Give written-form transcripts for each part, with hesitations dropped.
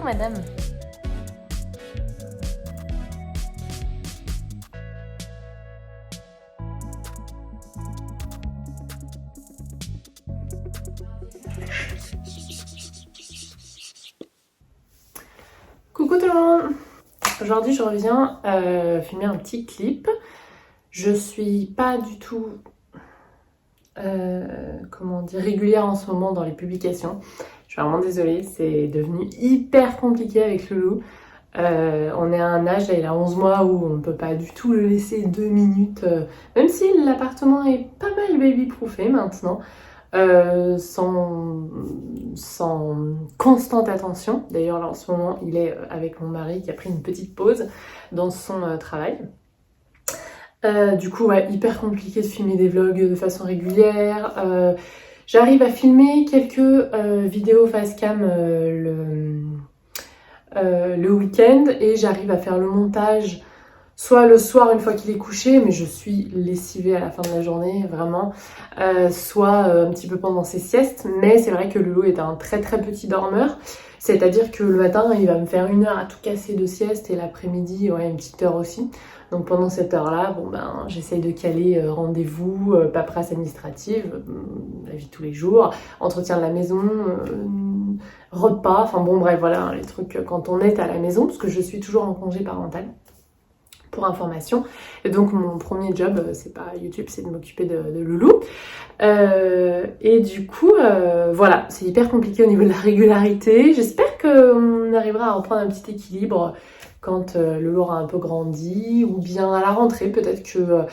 madame. Coucou tout le monde. Aujourd'hui je reviens filmer un petit clip. Je suis pas du tout régulière en ce moment dans les publications. Je suis vraiment désolée, c'est devenu hyper compliqué avec Loulou. On est à un âge, là, il a 11 mois, où on ne peut pas du tout le laisser 2 minutes, même si l'appartement est pas mal baby-proofé maintenant, sans constante attention. D'ailleurs, là en ce moment, il est avec mon mari qui a pris une petite pause dans son travail. Du coup, ouais, hyper compliqué de filmer des vlogs de façon régulière. J'arrive à filmer quelques vidéos facecam le week-end et j'arrive à faire le montage soit le soir une fois qu'il est couché, mais je suis lessivée à la fin de la journée, vraiment, soit un petit peu pendant ses siestes. Mais c'est vrai que Loulou est un très très petit dormeur, c'est-à-dire que le matin, il va me faire 1 heure à tout casser de sieste et l'après-midi, ouais, une petite heure aussi. Donc pendant cette heure-là, bon ben, j'essaye de caler rendez-vous, paperasse administrative, la vie de tous les jours, entretien de la maison, repas, enfin bon bref, voilà, les trucs quand on est à la maison, parce que je suis toujours en congé parental. Pour information. Et donc mon premier job, c'est pas YouTube, c'est de m'occuper de Loulou. Et du coup, voilà, c'est hyper compliqué au niveau de la régularité. J'espère qu'on arrivera à reprendre un petit équilibre quand Loulou aura un peu grandi, ou bien à la rentrée, peut-être que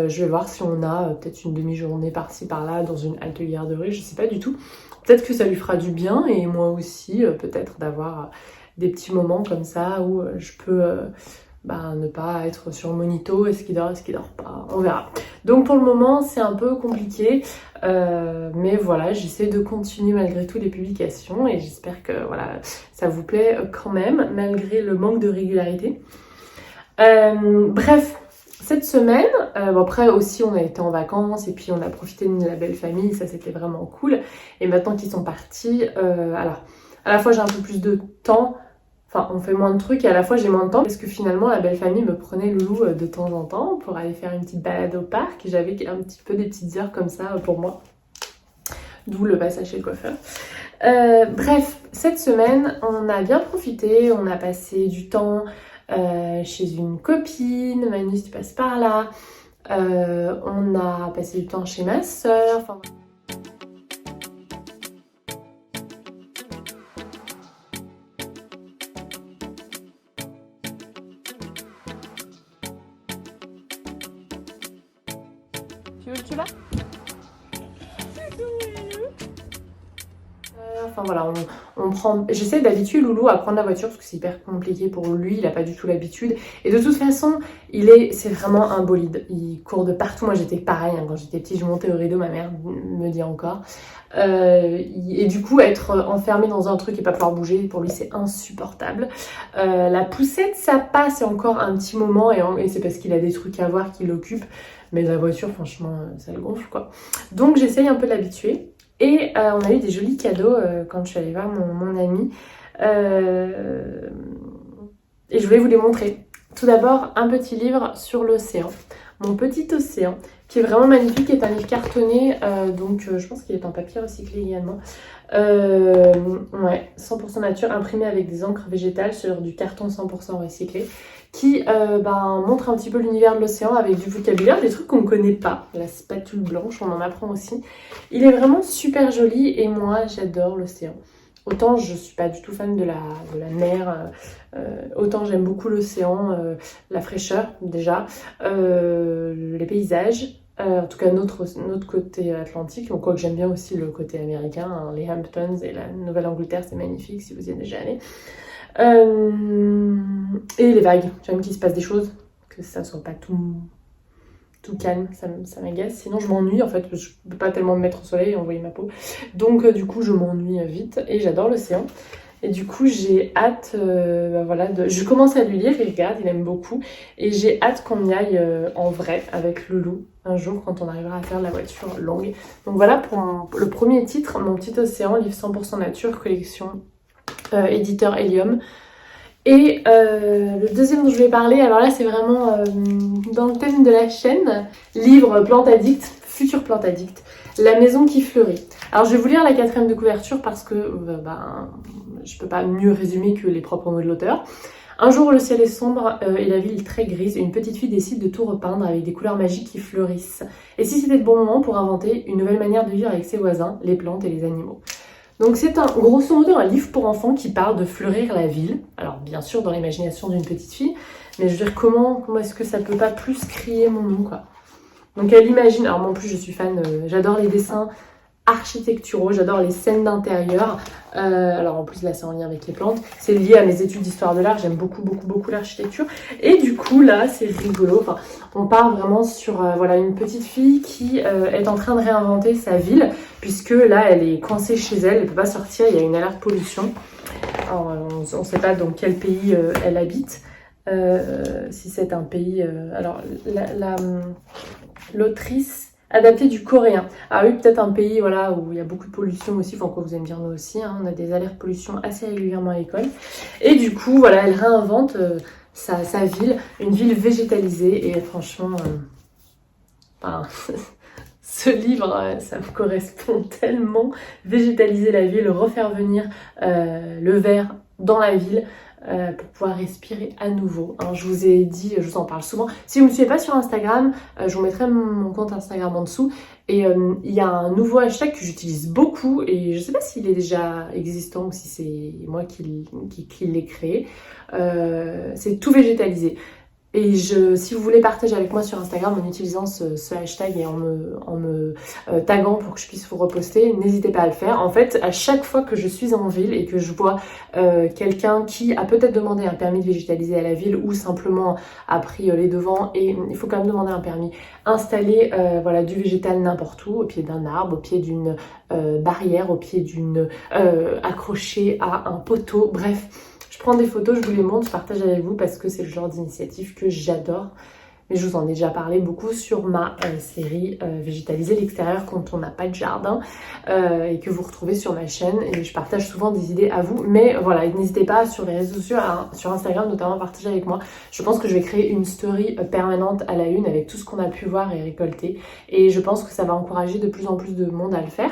je vais voir si on a peut-être une demi-journée par-ci par-là dans une halte garderie, je sais pas du tout. Peut-être que ça lui fera du bien, et moi aussi, peut-être d'avoir des petits moments comme ça où je peux ne pas être sur le monito, est-ce qu'il dort pas, on verra. Donc pour le moment c'est un peu compliqué, mais voilà, j'essaie de continuer malgré tout les publications et j'espère que voilà, ça vous plaît quand même, malgré le manque de régularité. Bref, cette semaine, après aussi on a été en vacances et puis on a profité de la belle famille, ça c'était vraiment cool. Et maintenant qu'ils sont partis, alors à la fois j'ai un peu plus de temps, enfin, on fait moins de trucs et à la fois j'ai moins de temps parce que finalement la belle famille me prenait Loulou de temps en temps pour aller faire une petite balade au parc. J'avais un petit peu des petites heures comme ça pour moi, d'où le passage chez le coiffeur. Bref, cette semaine on a bien profité, on a passé du temps chez une copine, Manu si tu passes par là, on a passé du temps chez ma soeur, enfin... Tu veux que tu vas ? Enfin voilà, j'essaie d'habituer Loulou à prendre la voiture parce que c'est hyper compliqué pour lui, il a pas du tout l'habitude. Et de toute façon, c'est vraiment un bolide. Il court de partout. Moi j'étais pareil, hein, quand j'étais petite, je montais au rideau, ma mère me dit encore. Et du coup, être enfermé dans un truc et pas pouvoir bouger, pour lui c'est insupportable. La poussette, ça passe encore un petit moment et c'est parce qu'il a des trucs à voir qui l'occupent. Mais la voiture, franchement, ça le gonfle quoi. Donc j'essaye un peu de l'habituer. Et on a eu des jolis cadeaux quand je suis allée voir mon amie. Et je voulais vous les montrer. Tout d'abord, un petit livre sur l'océan. Mon petit océan, qui est vraiment magnifique, qui est un livre cartonné. Donc je pense qu'il est en papier recyclé également. Ouais, 100% nature, imprimé avec des encres végétales sur du carton 100% recyclé. Qui montre un petit peu l'univers de l'océan avec du vocabulaire, des trucs qu'on ne connaît pas. La spatule blanche, on en apprend aussi. Il est vraiment super joli et moi j'adore l'océan. Autant je suis pas du tout fan de la mer, autant j'aime beaucoup l'océan, la fraîcheur déjà, les paysages, en tout cas notre côté atlantique, donc quoique j'aime bien aussi le côté américain, hein, les Hamptons et la Nouvelle-Angleterre, c'est magnifique si vous y êtes déjà allé. Et les vagues, j'aime qu'il se passe des choses, que ça soit pas tout calme, ça m'agace, sinon je m'ennuie en fait, je peux pas tellement me mettre au soleil et envoyer ma peau, donc du coup je m'ennuie vite et j'adore l'océan. Et du coup j'ai hâte, je commence à lui lire, il regarde, il aime beaucoup et j'ai hâte qu'on y aille en vrai avec Loulou un jour quand on arrivera à faire de la voiture longue. Donc voilà pour le premier titre, mon petit océan, livre 100% nature, collection éditeur Helium. Et le deuxième dont je vais parler, alors là c'est vraiment dans le thème de la chaîne, livre Plante Addict, futur Plante Addict, La maison qui fleurit. Alors je vais vous lire la 4e de couverture parce que je peux pas mieux résumer que les propres mots de l'auteur. Un jour où le ciel est sombre et la ville très grise, une petite fille décide de tout repeindre avec des couleurs magiques qui fleurissent. Et si c'était le bon moment pour inventer une nouvelle manière de vivre avec ses voisins, les plantes et les animaux. Donc c'est grosso modo un livre pour enfants qui parle de fleurir la ville. Alors bien sûr dans l'imagination d'une petite fille, mais je veux dire comment est-ce que ça peut pas plus crier mon nom quoi. Donc elle imagine, alors moi en plus je suis fan, j'adore les dessins architecturaux, j'adore les scènes d'intérieur. Alors en plus là c'est en lien avec les plantes, c'est lié à mes études d'histoire de l'art, j'aime beaucoup l'architecture. Et du coup là c'est rigolo, enfin, on part vraiment sur voilà, une petite fille qui est en train de réinventer sa ville, puisque là elle est coincée chez elle, elle ne peut pas sortir, il y a une alerte pollution. Alors, on ne sait pas dans quel pays elle habite, si c'est un pays... alors l'autrice adapté du coréen. Ah oui, peut-être un pays voilà, où il y a beaucoup de pollution aussi, enfin quoi vous allez me dire nous aussi, hein, on a des alertes pollution assez régulièrement à l'école. Et du coup, voilà, elle réinvente sa ville, une ville végétalisée et franchement, ce livre, ça me correspond tellement. Végétaliser la ville, refaire venir le vert dans la ville, pour pouvoir respirer à nouveau. Alors, je vous ai dit, je vous en parle souvent. Si vous ne me suivez pas sur Instagram, je vous mettrai mon compte Instagram en dessous. Et il y a un nouveau hashtag que j'utilise beaucoup et je ne sais pas s'il est déjà existant ou si c'est moi qui l'ai créé. C'est tout végétalisé. Et si vous voulez partager avec moi sur Instagram en utilisant ce hashtag et en me taguant pour que je puisse vous reposter, n'hésitez pas à le faire. En fait, à chaque fois que je suis en ville et que je vois quelqu'un qui a peut-être demandé un permis de végétaliser à la ville ou simplement a pris les devants, et il faut quand même demander un permis, installer voilà, du végétal n'importe où, au pied d'un arbre, au pied d'une barrière, au pied d'une accroché à un poteau, bref. Je prends des photos, je vous les montre, je partage avec vous parce que c'est le genre d'initiative que j'adore. Mais je vous en ai déjà parlé beaucoup sur ma série Végétaliser l'extérieur quand on n'a pas de jardin et que vous retrouvez sur ma chaîne. Et je partage souvent des idées à vous. Mais voilà, n'hésitez pas sur les réseaux sociaux, sur Instagram notamment, à partager avec moi. Je pense que je vais créer une story permanente à la une avec tout ce qu'on a pu voir et récolter. Et je pense que ça va encourager de plus en plus de monde à le faire.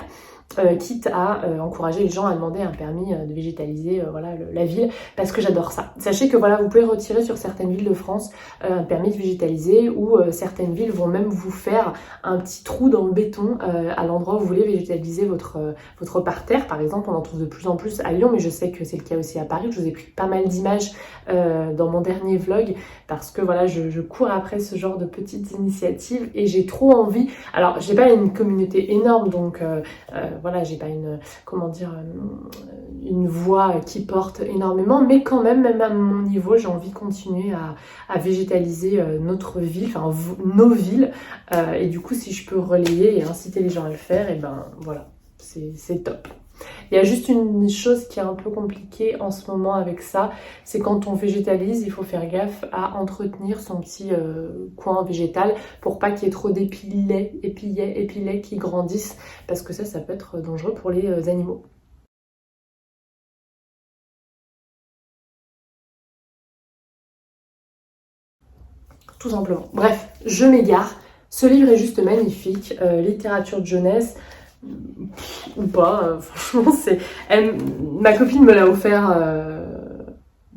Quitte à encourager les gens à demander un permis de végétaliser voilà, la ville, parce que j'adore ça. Sachez que voilà, vous pouvez retirer sur certaines villes de France un permis de végétaliser, ou certaines villes vont même vous faire un petit trou dans le béton à l'endroit où vous voulez végétaliser votre parterre. Par exemple, on en trouve de plus en plus à Lyon, mais je sais que c'est le cas aussi à Paris. Je vous ai pris pas mal d'images dans mon dernier vlog, parce que voilà, je cours après ce genre de petites initiatives et j'ai trop envie. Alors, j'ai pas une communauté énorme, donc voilà, j'ai pas une voix qui porte énormément, mais quand même à mon niveau, j'ai envie de continuer à végétaliser notre ville, enfin nos villes, et du coup, si je peux relayer et inciter les gens à le faire, et ben voilà, c'est top. Il y a juste une chose qui est un peu compliquée en ce moment avec ça, c'est quand on végétalise, il faut faire gaffe à entretenir son petit coin végétal pour pas qu'il y ait trop épillets qui grandissent, parce que ça peut être dangereux pour les animaux. Tout simplement. Bref, je m'égare. Ce livre est juste magnifique, littérature de jeunesse. Ou pas, franchement ma copine me l'a offert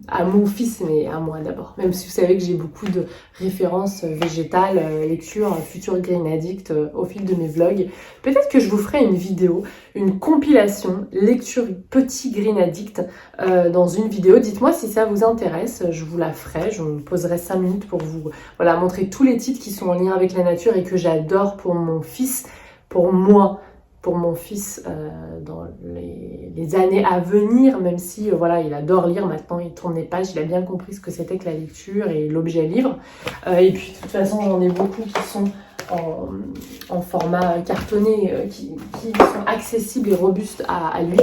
à mon fils, mais à moi d'abord, même si vous savez que j'ai beaucoup de références végétales, lecture futur Green Addict au fil de mes vlogs. Peut-être que je vous ferai une vidéo, une compilation lecture petit Green Addict dans une vidéo. Dites-moi si ça vous intéresse, je vous la ferai, je me poserai 5 minutes pour vous voilà, montrer tous les titres qui sont en lien avec la nature et que j'adore pour mon fils, pour moi, pour mon fils dans les années à venir, même si voilà, il adore lire maintenant, il tourne les pages, il a bien compris ce que c'était que la lecture et l'objet livre. Et puis de toute façon, j'en ai beaucoup qui sont en format cartonné, qui sont accessibles et robustes à lui.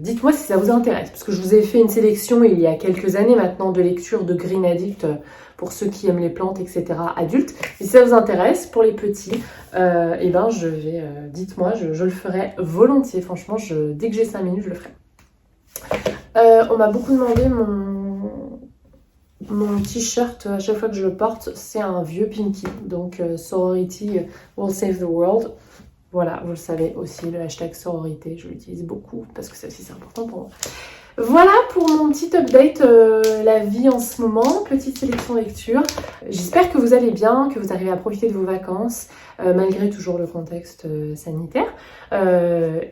Dites-moi si ça vous intéresse, parce que je vous ai fait une sélection il y a quelques années maintenant de lecture de Green Addict pour ceux qui aiment les plantes, etc. adultes. Et si ça vous intéresse, pour les petits, et ben je vais, dites-moi, je le ferai volontiers. Franchement, dès que j'ai 5 minutes, je le ferai. On m'a beaucoup demandé mon t-shirt, à chaque fois que je le porte, c'est un vieux Pinky. Donc Sorority will save the world. Voilà, vous le savez aussi, le hashtag sororité, je l'utilise beaucoup parce que ça aussi c'est important pour moi. Voilà pour mon petit update, la vie en ce moment, petite sélection lecture. J'espère que vous allez bien, que vous arrivez à profiter de vos vacances, malgré toujours le contexte sanitaire.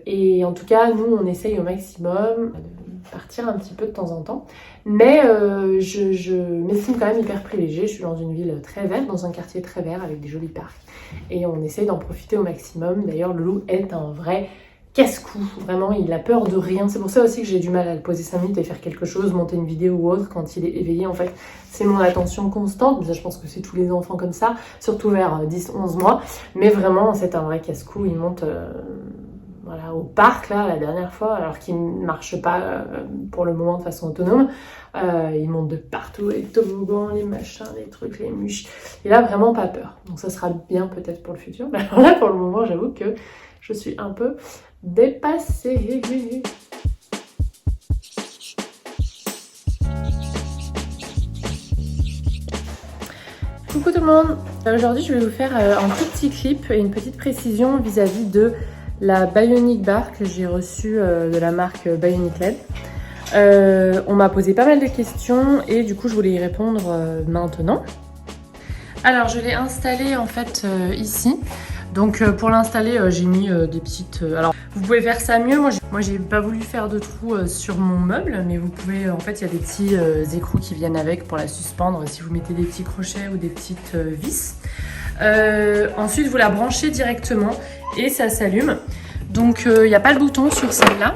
Et en tout cas, nous, on essaye au maximum de partir un petit peu de temps en temps. Mais je m'estime quand même hyper privilégiée. Je suis dans une ville très verte, dans un quartier très vert avec des jolis parcs. Et on essaye d'en profiter au maximum. D'ailleurs, le loup est un vrai casse-cou, vraiment il a peur de rien, c'est pour ça aussi que j'ai du mal à le poser 5 minutes et faire quelque chose, monter une vidéo ou autre quand il est éveillé. En fait c'est mon attention constante, mais ça je pense que c'est tous les enfants comme ça, surtout vers 10-11 mois, mais vraiment c'est un vrai casse-cou. Il monte voilà, au parc là la dernière fois, alors qu'il ne marche pas pour le moment de façon autonome. Il monte de partout, les toboggans, les machins, les trucs, les mûches, il a vraiment pas peur, donc ça sera bien peut-être pour le futur, mais alors là pour le moment j'avoue que je suis un peu dépassée. Coucou tout le monde. Aujourd'hui je vais vous faire un tout petit clip et une petite précision vis-à-vis de la Bionic Bar que j'ai reçue de la marque Bionic LED. On m'a posé pas mal de questions et du coup je voulais y répondre maintenant. Alors je l'ai installée en fait ici. Donc pour l'installer, j'ai mis des petites... alors vous pouvez faire ça mieux, moi j'ai pas voulu faire de trous sur mon meuble, mais vous pouvez, en fait il y a des petits écrous qui viennent avec pour la suspendre si vous mettez des petits crochets ou des petites vis. Ensuite vous la branchez directement et ça s'allume. Donc il n'y a pas le bouton sur celle-là,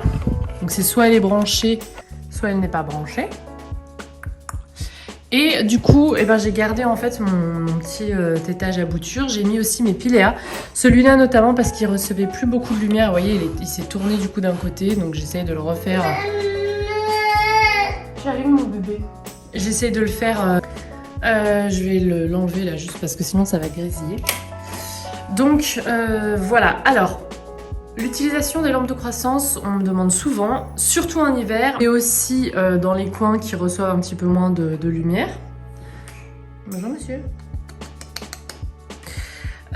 donc c'est soit elle est branchée, soit elle n'est pas branchée. Et du coup, eh ben, j'ai gardé en fait mon petit tétage à bouture. J'ai mis aussi mes piléas. Celui-là notamment parce qu'il recevait plus beaucoup de lumière. Vous voyez, il s'est tourné du coup d'un côté. Donc j'essaye de le refaire. J'arrive mon bébé. J'essaye de le faire. Je vais l'enlever là juste parce que sinon ça va grésiller. Donc voilà. Alors... l'utilisation des lampes de croissance, on me demande souvent, surtout en hiver, et aussi dans les coins qui reçoivent un petit peu moins de lumière. Bonjour monsieur.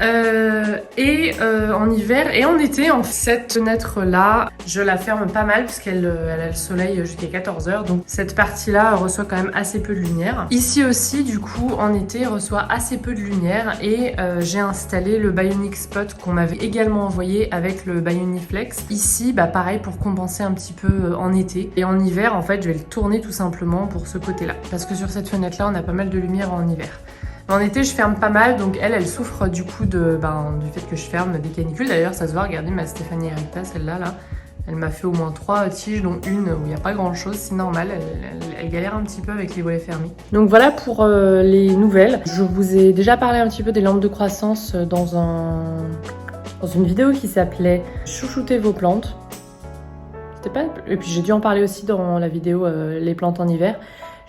En hiver et en été, en fait, cette fenêtre là, je la ferme pas mal parce qu'elle a le soleil jusqu'à 14 h, donc cette partie là reçoit quand même assez peu de lumière. Ici aussi du coup en été reçoit assez peu de lumière et j'ai installé le Bionic Spot qu'on m'avait également envoyé avec le Bioniflex. Ici bah pareil pour compenser un petit peu en été, et en hiver en fait je vais le tourner tout simplement pour ce côté là parce que sur cette fenêtre là on a pas mal de lumière en hiver. En été, je ferme pas mal, donc elle souffre du coup du fait que je ferme des canicules. D'ailleurs, ça se voit, regardez ma Stéphanie Erita, celle-là, là, elle m'a fait au moins 3 tiges, dont une où il n'y a pas grand-chose, c'est normal, elle galère un petit peu avec les volets fermés. Donc voilà pour les nouvelles. Je vous ai déjà parlé un petit peu des lampes de croissance dans une vidéo qui s'appelait « Chouchoutez vos plantes ». Et puis j'ai dû en parler aussi dans la vidéo « Les plantes en hiver ».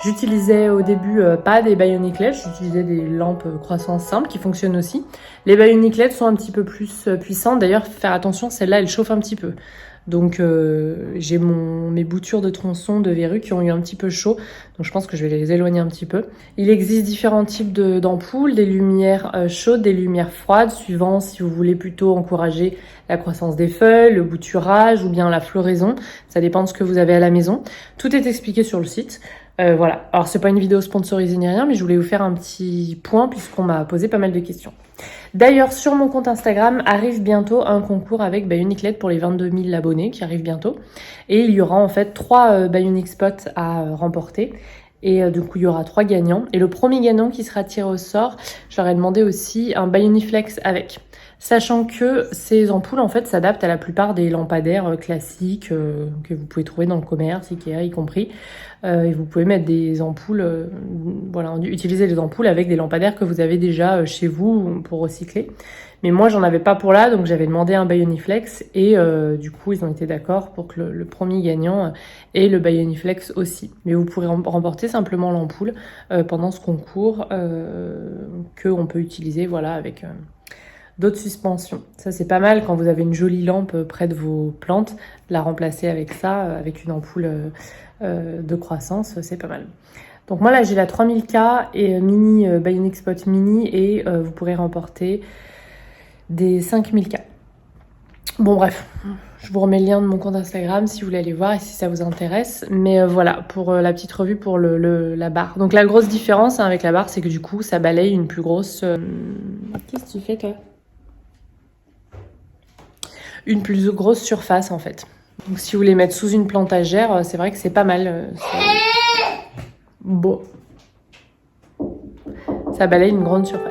J'utilisais au début pas des Bionic LED, j'utilisais des lampes croissance simples qui fonctionnent aussi. Les Bionic LED sont un petit peu plus puissantes. D'ailleurs, faire attention, celle-là, elle chauffe un petit peu. Donc j'ai mes boutures de tronçons, de verrues qui ont eu un petit peu chaud. Donc je pense que je vais les éloigner un petit peu. Il existe différents types d'ampoules, des lumières chaudes, des lumières froides, suivant si vous voulez plutôt encourager la croissance des feuilles, le bouturage ou bien la floraison. Ça dépend de ce que vous avez à la maison. Tout est expliqué sur le site. Voilà, alors c'est pas une vidéo sponsorisée ni rien, mais je voulais vous faire un petit point puisqu'on m'a posé pas mal de questions. D'ailleurs, sur mon compte Instagram arrive bientôt un concours avec Bionic LED pour les 22 000 abonnés qui arrive bientôt. Et il y aura en fait 3 Bionic Spots à remporter. Et du coup, il y aura 3 gagnants. Et le premier gagnant qui sera tiré au sort, j'aurais demandé aussi un Bioniflex avec. Sachant que ces ampoules, en fait, s'adaptent à la plupart des lampadaires classiques que vous pouvez trouver dans le commerce, Ikea y compris. Et vous pouvez mettre des ampoules, utiliser les ampoules avec des lampadaires que vous avez déjà chez vous pour recycler. Mais moi, j'en avais pas pour là, donc j'avais demandé un Bioniflex et du coup, ils ont été d'accord pour que le premier gagnant ait le Bioniflex aussi. Mais vous pourrez remporter simplement l'ampoule pendant ce concours qu'on peut utiliser, voilà, avec d'autres suspensions. Ça c'est pas mal quand vous avez une jolie lampe près de vos plantes, de la remplacer avec ça, avec une ampoule de croissance, c'est pas mal. Donc moi là j'ai la 3000K et mini Bionic Spot mini et vous pourrez remporter des 5000K. Bon bref, je vous remets le lien de mon compte Instagram si vous voulez aller voir et si ça vous intéresse. Mais voilà, pour la petite revue pour la barre. Donc la grosse différence hein, avec la barre, c'est que du coup, ça balaye une plus grosse... Qu'est-ce que tu fais toi? Une plus grosse surface en fait. Donc si vous voulez mettre sous une plantagère, c'est vrai que c'est pas mal. Bon. Ça balaye une grande surface.